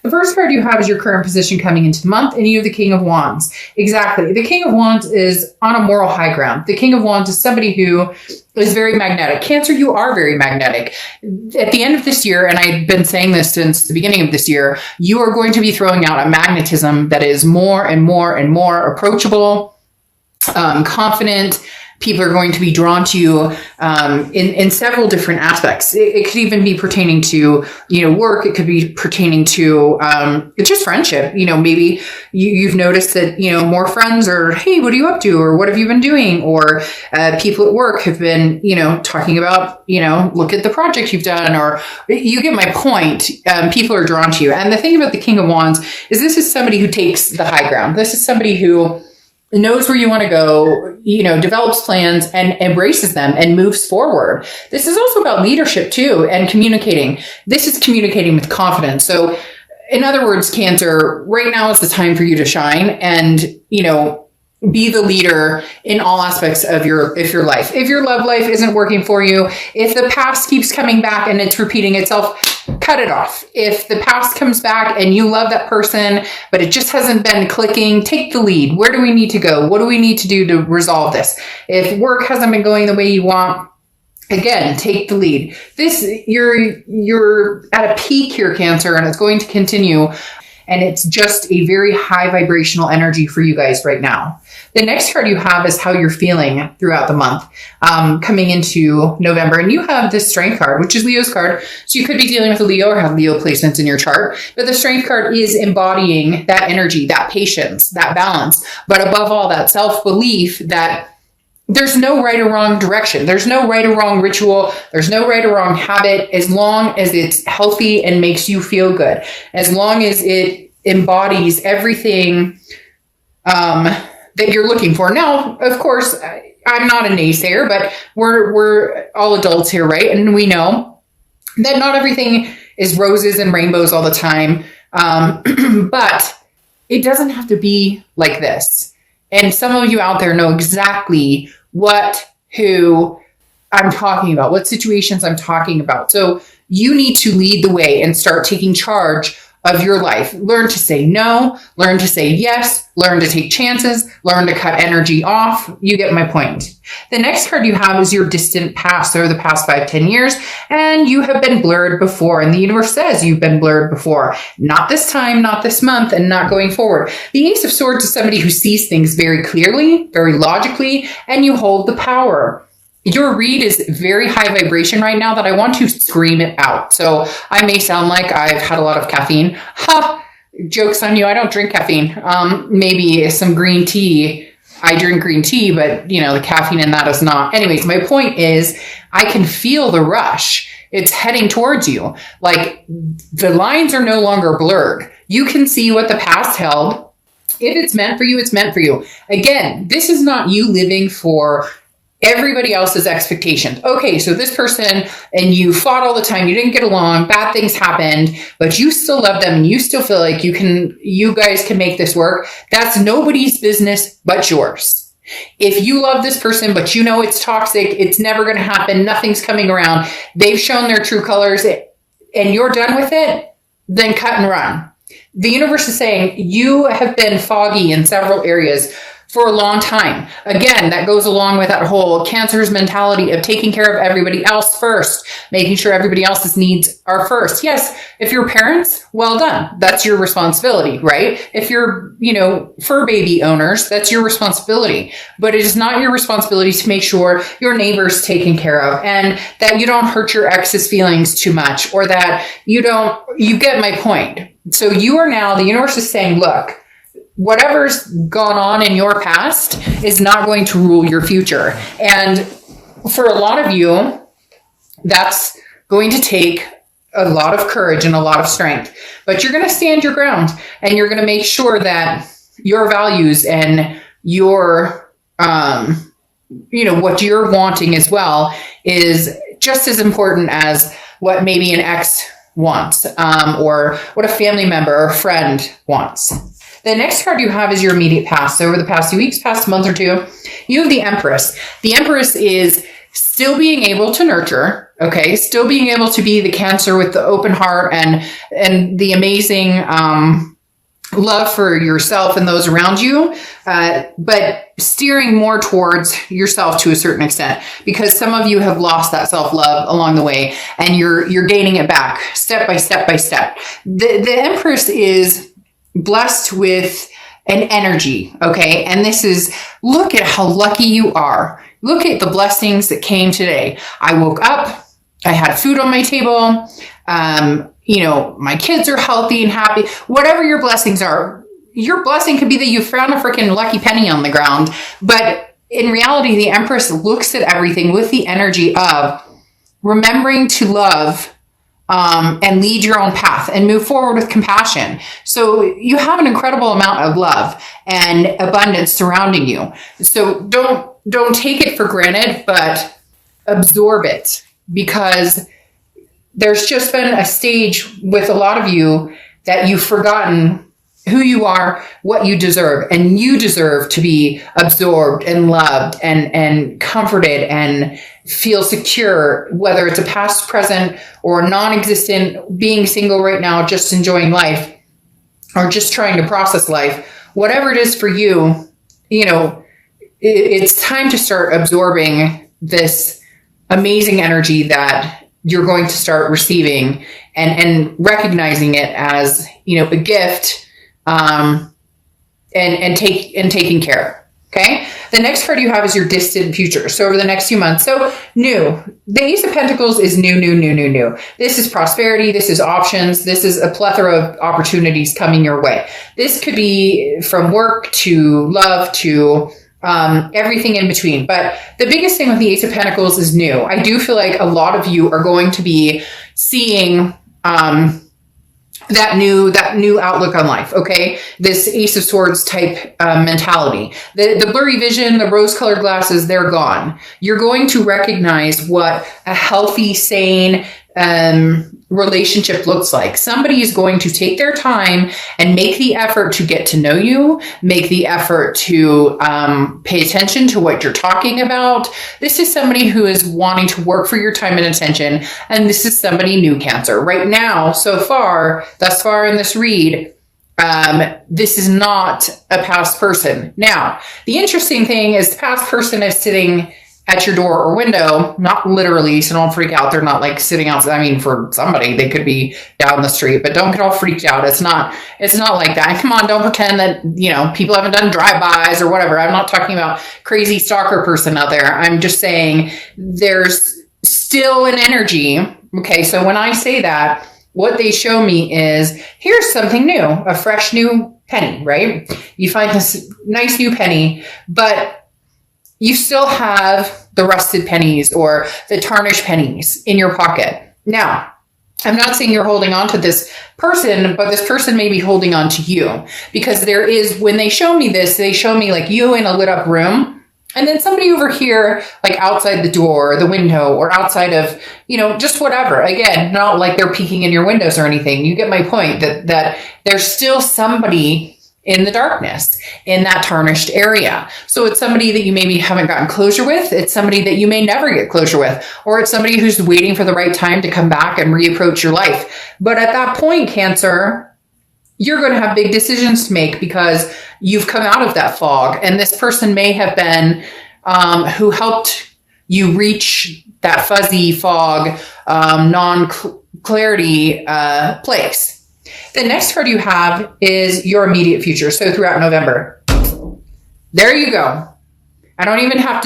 The first card you have is your current position coming into the month, and you have the King of Wands. Exactly. The King of Wands is on a moral high ground. The King of Wands is somebody who is very magnetic. Cancer, you are very magnetic. At the end of this year, and I've been saying this since the beginning of this year, you are going to be throwing out a magnetism that is more and more and more approachable, confident. People are going to be drawn to you in several different aspects. It could even be pertaining to, work. It could be pertaining to just friendship. Maybe you've noticed that, more friends are, hey, what are you up to? Or what have you been doing? Or people at work have been, talking about, look at the project you've done, or you get my point. People are drawn to you. And the thing about the King of Wands is this is somebody who takes the high ground. This is somebody who knows where you want to go, develops plans and embraces them and moves forward. This is also about leadership too, and communicating. This is communicating with confidence. So in other words, Cancer, right now is the time for you to shine and, be the leader in all aspects of your life. If your love life isn't working for you, if the past keeps coming back and it's repeating itself, cut it off. If the past comes back and you love that person, but it just hasn't been clicking, take the lead. Where do we need to go? What do we need to do to resolve this? If work hasn't been going the way you want, again, take the lead. You're at a peak here, Cancer, and it's going to continue. And it's just a very high vibrational energy for you guys right now. The next card you have is how you're feeling throughout the month, coming into November. And you have this Strength card, which is Leo's card. So you could be dealing with a Leo or have Leo placements in your chart. But the Strength card is embodying that energy, that patience, that balance. But above all, that self-belief that there's no right or wrong direction. There's no right or wrong ritual. There's no right or wrong habit, as long as it's healthy and makes you feel good. As long as it embodies everything that you're looking for. Now, of course, I'm not a naysayer, but we're all adults here, right? And we know that not everything is roses and rainbows all the time. But it doesn't have to be like this. And some of you out there know exactly who I'm talking about, what situations I'm talking about. So you need to lead the way and start taking charge of your life. Learn to say no, learn to say yes, learn to take chances, learn to cut energy off. You get my point. The next card you have is your distant past, or the past 5-10 years, and you have been blurred before. And the universe says you've been blurred before. Not this time, not this month, and not going forward. The Ace of Swords is somebody who sees things very clearly, very logically, and you hold the power. Your read is very high vibration right now that I want to scream it out. So I may sound like I've had a lot of caffeine. Ha! Joke's on you. I don't drink caffeine. Maybe some green tea. I drink green tea, but the caffeine in that is not. Anyways, my point is I can feel the rush. It's heading towards you. Like the lines are no longer blurred. You can see what the past held. If it's meant for you, it's meant for you. Again, this is not you living for everybody else's expectations. Okay, so this person and you fought all the time, you didn't get along, bad things happened, but you still love them and you still feel like you guys can make this work. That's nobody's business but yours. If you love this person, but it's toxic, it's never going to happen, nothing's coming around, they've shown their true colors and you're done with it, then cut and run. The universe is saying you have been foggy in several areas for a long time. Again, that goes along with that whole Cancer's mentality of taking care of everybody else first, making sure everybody else's needs are first. Yes, if you're parents, well done. That's your responsibility, right? If you're, fur baby owners, that's your responsibility. But it is not your responsibility to make sure your neighbor's taken care of and that you don't hurt your ex's feelings too much, or that you get my point. So the universe is saying, look, whatever's gone on in your past is not going to rule your future. And for a lot of you, that's going to take a lot of courage and a lot of strength. But you're going to stand your ground and you're going to make sure that your values and your, what you're wanting as well is just as important as what maybe an ex wants, or what a family member or friend wants. The next card you have is your immediate past. So over the past few weeks, past month or two, you have the Empress. The Empress is still being able to nurture, Okay. Still being able to be the Cancer with the open heart and the amazing, love for yourself and those around you, but steering more towards yourself to a certain extent, because some of you have lost that self-love along the way, and you're gaining it back step by step by step. The Empress is blessed with an energy, okay? And this is, look at how lucky you are. Look at the blessings that came today. I woke up, I had food on my table, my kids are healthy and happy. Whatever your blessings are, your blessing could be that you found a freaking lucky penny on the ground. But in reality, the Empress looks at everything with the energy of remembering to love, and lead your own path and move forward with compassion. So you have an incredible amount of love and abundance surrounding you. So don't take it for granted, but absorb it, because there's just been a stage with a lot of you that you've forgotten who you are, what you deserve, and you deserve to be absorbed and loved and comforted and feel secure, whether it's a past, present, or non-existent, being single right now, just enjoying life, or just trying to process life. Whatever it is for you, it's time to start absorbing this amazing energy that you're going to start receiving and recognizing it as, a gift, and taking care. Okay. The next card you have is your distant future. So over the next few months. So new. The Ace of Pentacles is new. This is prosperity. This is options. This is a plethora of opportunities coming your way. This could be from work to love to everything in between. But the biggest thing with the Ace of Pentacles is new. I do feel like a lot of you are going to be seeing that new outlook on life. Okay. This Ace of Swords type mentality, the blurry vision, the rose colored glasses, they're gone. You're going to recognize what a healthy, sane, relationship looks like. Somebody is going to take their time and make the effort to get to know you, make the effort to pay attention to what you're talking about. This is somebody who is wanting to work for your time and attention. And this is somebody new, Cancer. Right now, thus far in this read, this is not a past person. Now, the interesting thing is the past person is sitting at your door or window, not literally, so don't freak out. They're not like sitting outside. I mean, for somebody, they could be down the street, but don't get all freaked out. It's not like that. And come on, don't pretend that, people haven't done drive-bys or whatever. I'm not talking about crazy stalker person out there. I'm just saying there's still an energy. Okay, so when I say that, what they show me is, here's something new, a fresh new penny, right? You find this nice new penny, but you still have the rusted pennies or the tarnished pennies in your pocket. Now, I'm not saying you're holding on to this person, but this person may be holding on to you, because when they show me this, they show me like you in a lit up room, and then somebody over here, like outside the door, or the window, or outside of, just whatever. Again, not like they're peeking in your windows or anything. You get my point that there's still somebody in the darkness, in that tarnished area. So it's somebody that you maybe haven't gotten closure with. It's somebody that you may never get closure with, or it's somebody who's waiting for the right time to come back and reapproach your life. But at that point, Cancer, you're going to have big decisions to make, because you've come out of that fog, and this person may have been who helped you reach that fuzzy fog, non-clarity place. The next card you have is your immediate future. So throughout November, there you go. We don't even have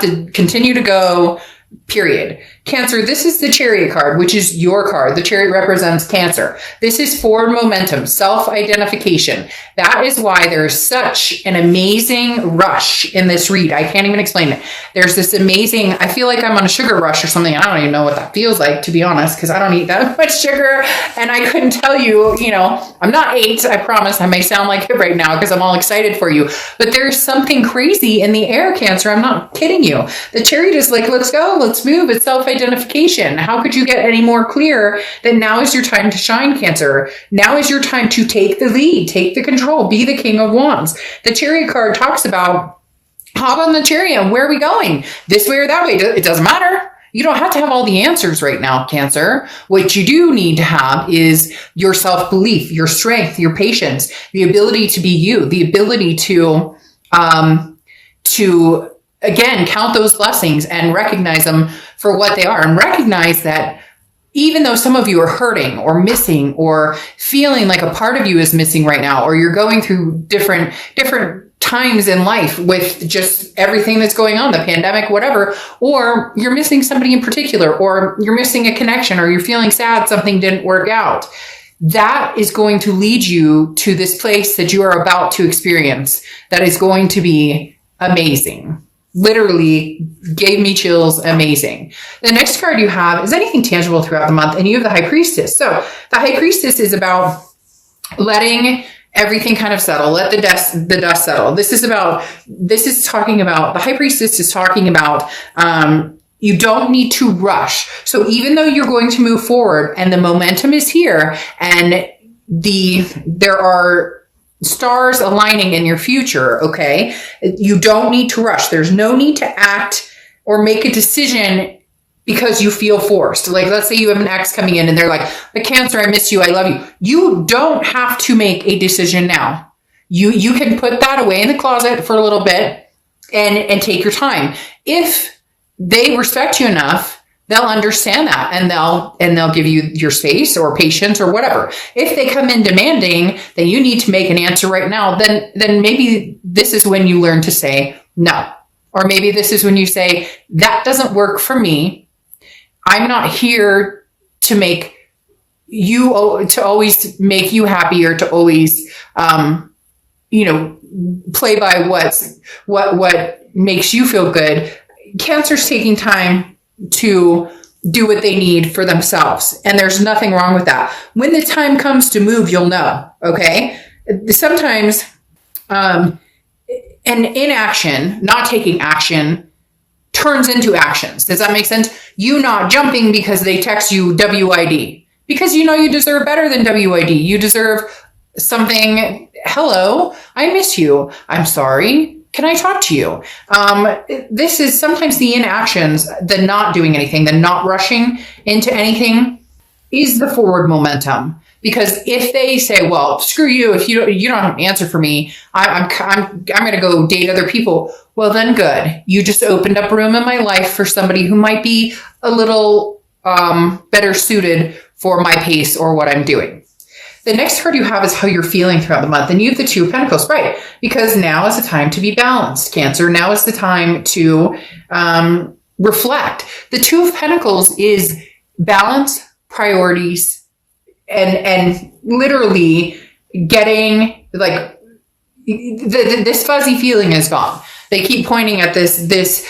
to continue to go, period. Cancer, this is the Chariot card, which is your card. The Chariot represents Cancer. This is forward momentum, self-identification. That is why there's such an amazing rush in this read. I can't even explain it. There's this amazing, I feel like I'm on a sugar rush or something. I don't even know what that feels like, to be honest, because I don't eat that much sugar. And I couldn't tell you, I'm not 8, I promise. I may sound like it right now because I'm all excited for you. But there's something crazy in the air, Cancer. I'm not kidding you. The Chariot is like, let's go, let's move. It's self-identification. How could you get any more clear that now is your time to shine, Cancer? Now is your time to take the lead, take the control, be the King of Wands. The Chariot card talks about hop on the chariot. Where are we going? This way or that way? It doesn't matter. You don't have to have all the answers right now, Cancer. What you do need to have is your self-belief, your strength, your patience, the ability to be you, the ability to again, count those blessings and recognize them for what they are, and recognize that even though some of you are hurting or missing or feeling like a part of you is missing right now, or you're going through different times in life with just everything that's going on, the pandemic, whatever, or you're missing somebody in particular, or you're missing a connection, or you're feeling sad something didn't work out, that is going to lead you to this place that you are about to experience that is going to be amazing. Literally gave me chills. Amazing. The next card you have is anything tangible throughout the month, and you have the High Priestess. So the High Priestess is about letting everything kind of settle, let the dust settle. The High Priestess is talking about, you don't need to rush. So even though you're going to move forward and the momentum is here and there are stars aligning in your future, okay? You don't need to rush. There's no need to act or make a decision because you feel forced. Like, let's say you have an ex coming in and they're like, the Cancer, I miss you, I love you. You don't have to make a decision now. You can put that away in the closet for a little bit and take your time. If they respect you enough, they'll understand that, and they'll give you your space or patience or whatever. If they come in demanding that you need to make an answer right now, then maybe this is when you learn to say no. Or maybe this is when you say, that doesn't work for me. I'm not here to make you, to always make you happy, or to always, play by what makes you feel good. Cancer's taking time to do what they need for themselves. And there's nothing wrong with that. When the time comes to move, you'll know. Okay. Sometimes, and inaction, not taking action, turns into actions. Does that make sense? You not jumping because they text you WID, because you know you deserve better than WID. You deserve something. Hello, I miss you. I'm sorry. Can I talk to you? This is sometimes the inactions, the not doing anything, the not rushing into anything is the forward momentum. Because if they say, well, screw you, if you don't have an answer for me, I'm going to go date other people. Well, then good. You just opened up room in my life for somebody who might be a little better suited for my pace or what I'm doing. The next card you have is how you're feeling throughout the month. And you have the Two of Pentacles, right? Because now is the time to be balanced, Cancer. Now is the time to reflect. The Two of Pentacles is balance, priorities, and literally getting, like, this fuzzy feeling is gone. They keep pointing at this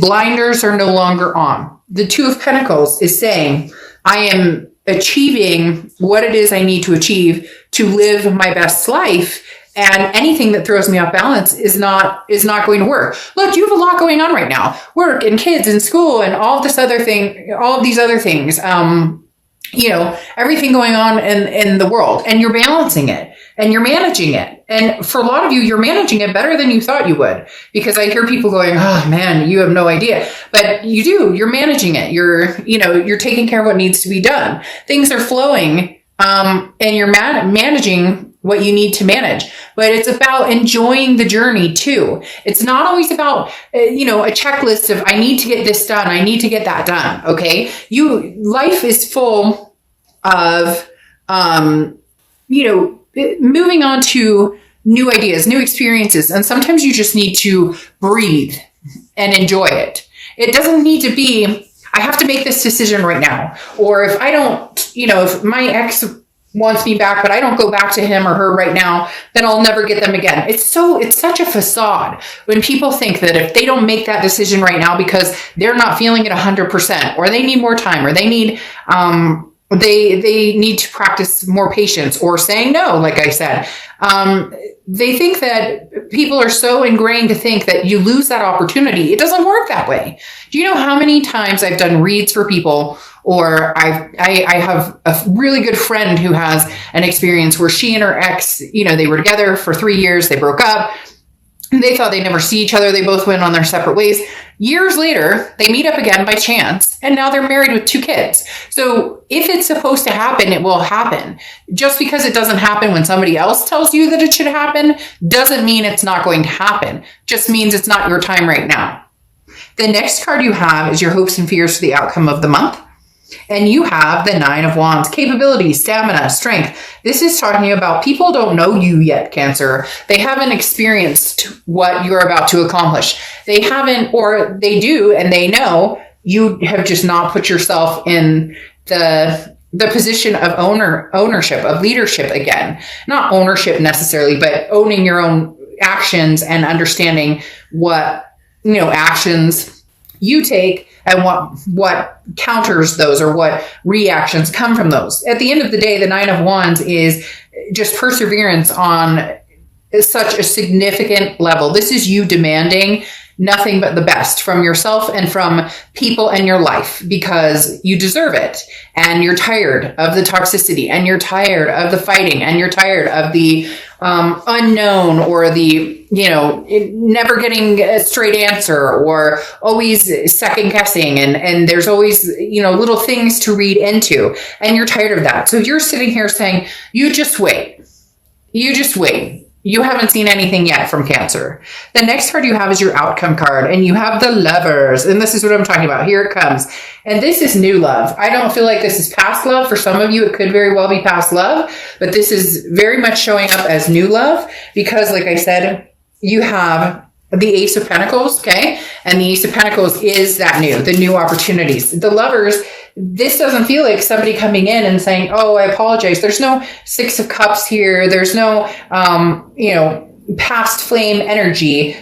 blinders are no longer on. The Two of Pentacles is saying, I am achieving what it is I need to achieve to live my best life, and anything that throws me off balance is not going to work. Look, you have a lot going on right now, work and kids and school and all of these other things, everything going on in the world, and you're balancing it and you're managing it. And for a lot of you, you're managing it better than you thought you would, because I hear people going, oh man, you have no idea, but you do. You're managing it. You're taking care of what needs to be done. Things are flowing, and you're managing what you need to manage, but it's about enjoying the journey too. It's not always about, a checklist of, I need to get this done. I need to get that done. Okay. Life is full of, moving on to new ideas, new experiences. And sometimes you just need to breathe and enjoy it. It doesn't need to be, I have to make this decision right now. Or if I don't, if my ex wants me back, but I don't go back to him or her right now, then I'll never get them again. It's such a facade when people think that if they don't make that decision right now because they're not feeling it 100%, or they need more time, or they need, they need to practice more patience, or saying no, like I said. They think that people are so ingrained to think that you lose that opportunity. It doesn't work that way. Do you know how many times I've done reads for people, or I have a really good friend who has an experience where she and her ex, they were together for 3 years, they broke up. They thought they'd never see each other. They both went on their separate ways. Years later, they meet up again by chance, and now they're married with 2 kids. So if it's supposed to happen, it will happen. Just because it doesn't happen when somebody else tells you that it should happen doesn't mean it's not going to happen. Just means it's not your time right now. The next card you have is your hopes and fears for the outcome of the month. And you have the 9 of Wands, capability, stamina, strength. This is talking about people don't know you yet, Cancer. They haven't experienced what you're about to accomplish. They haven't, or they do, and they know you have just not put yourself in the position of ownership, of leadership again. Not ownership necessarily, but owning your own actions and understanding what, actions you take and what counters those or what reactions come from those. At the end of the day, the 9 of Wands is just perseverance on such a significant level. This is you demanding nothing but the best from yourself and from people in your life because you deserve it. And you're tired of the toxicity, and you're tired of the fighting, and you're tired of the unknown, or the, never getting a straight answer, or always second guessing. And there's always, little things to read into, and you're tired of that. So you're sitting here saying, you just wait. You just wait. You haven't seen anything yet from Cancer. The next card you have is your outcome card, and you have the Lovers. And this is what I'm talking about. Here it comes. And this is new love. I don't feel like this is past love. For some of you, it could very well be past love, but this is very much showing up as new love because, like I said, you have the Ace of Pentacles, okay? And the Ace of Pentacles is the new opportunities. The Lovers, this doesn't feel like somebody coming in and saying, oh, I apologize. There's no 6 of Cups here. There's no, past flame energy.